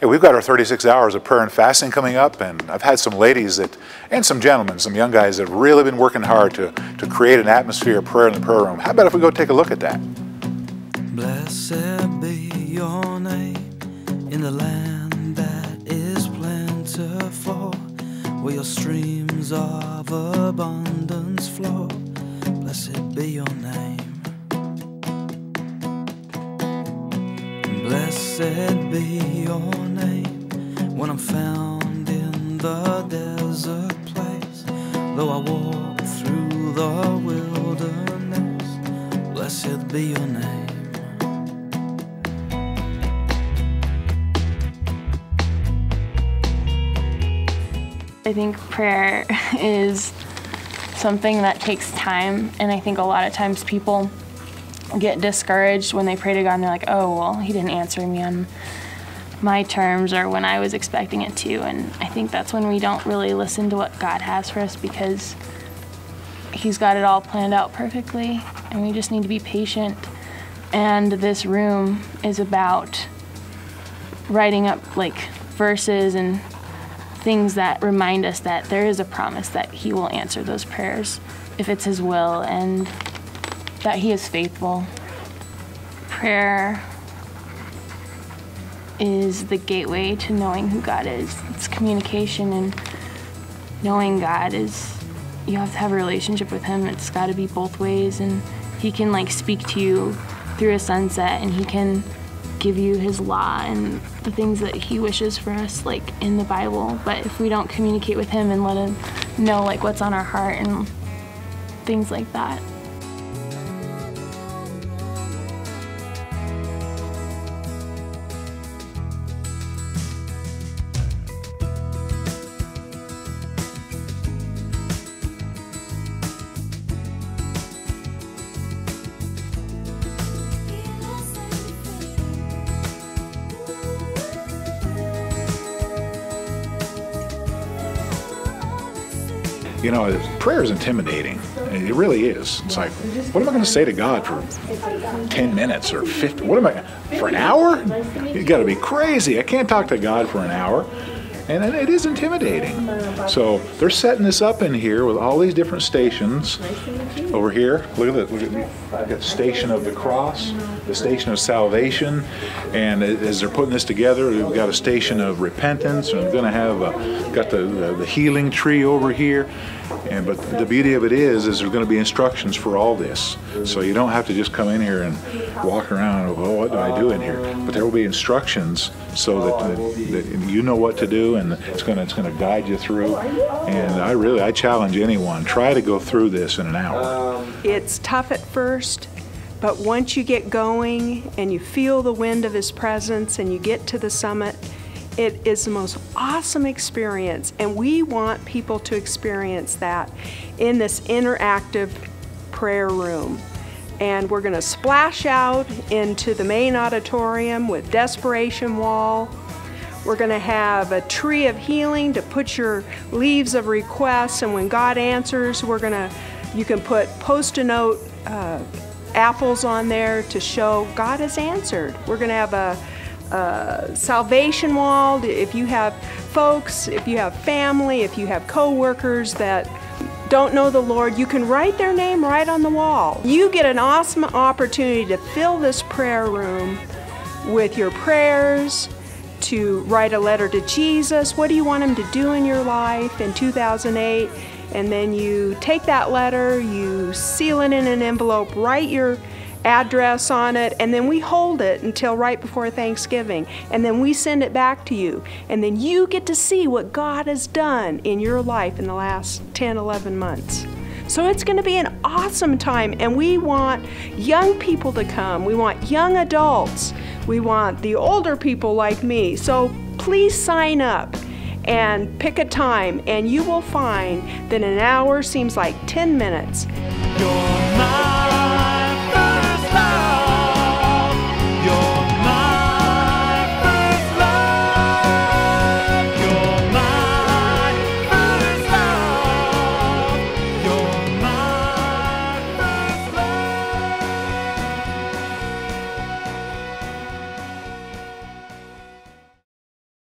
Hey, we've got our 36 hours of prayer and fasting coming up, and I've had some ladies that, and some gentlemen, some young guys that have really been working hard to create an atmosphere of prayer in the prayer room. How about if we go take a look at that? Blessed be your name in the land that is plentiful, where your streams of abundance flow. Blessed be your name. Blessed be your name when I'm found in the desert place. Though I walk through the wilderness, blessed be your name. I think prayer is something that takes time, and I think a lot of times people get discouraged when they pray to God and they're like, oh, well, he didn't answer me on my terms or when I was expecting it to. And I think that's when we don't really listen to what God has for us, because he's got it all planned out perfectly, and we just need to be patient. And this room is about writing up like verses and things that remind us that there is a promise that he will answer those prayers if it's his will, and that he is faithful. Prayer is the gateway to knowing who God is. It's communication, and knowing God is, you have to have a relationship with him. It's got to be both ways, and he can like speak to you through a sunset, and he can give you his law and the things that he wishes for us, like in the Bible. But if we don't communicate with him and let him know like what's on our heart and things like that. You know, prayer is intimidating. It really is. It's like, what am I going to say to God for 10 minutes or 50? What am I, for an hour? You got to be crazy. I can't talk to God for an hour. And it is intimidating. So they're setting this up in here with all these different stations. Over here, look at that. Look at the station of the cross, the station of salvation. And as they're putting this together, we've got a station of repentance. And we're going to have got the healing tree over here. But the beauty of it is there's going to be instructions for all this. So you don't have to just come in here and walk around and, oh, what do I do in here? But there will be instructions so that you know what to do, and it's going to guide you through. And I challenge anyone, try to go through this in an hour. It's tough at first, but once you get going and you feel the wind of his presence and you get to the summit, it is the most awesome experience, and we want people to experience that in this interactive prayer room. And we're going to splash out into the main auditorium with Desperation Wall. We're going to have a tree of healing to put your leaves of requests, and when God answers, you can put Post-it note apples on there to show God has answered. We're going to have a salvation wall. If you have folks, if you have family, if you have co-workers that don't know the Lord, you can write their name right on the wall. You get an awesome opportunity to fill this prayer room with your prayers, to write a letter to Jesus. What do you want him to do in your life in 2008? And then you take that letter, you seal it in an envelope, write your address on it, and then we hold it until right before Thanksgiving, and then we send it back to you, and then you get to see what God has done in your life in the last 10, 11 months. So it's going to be an awesome time, and we want young people to come. We want young adults. We want the older people like me. So please sign up and pick a time, and you will find that an hour seems like 10 minutes. You're my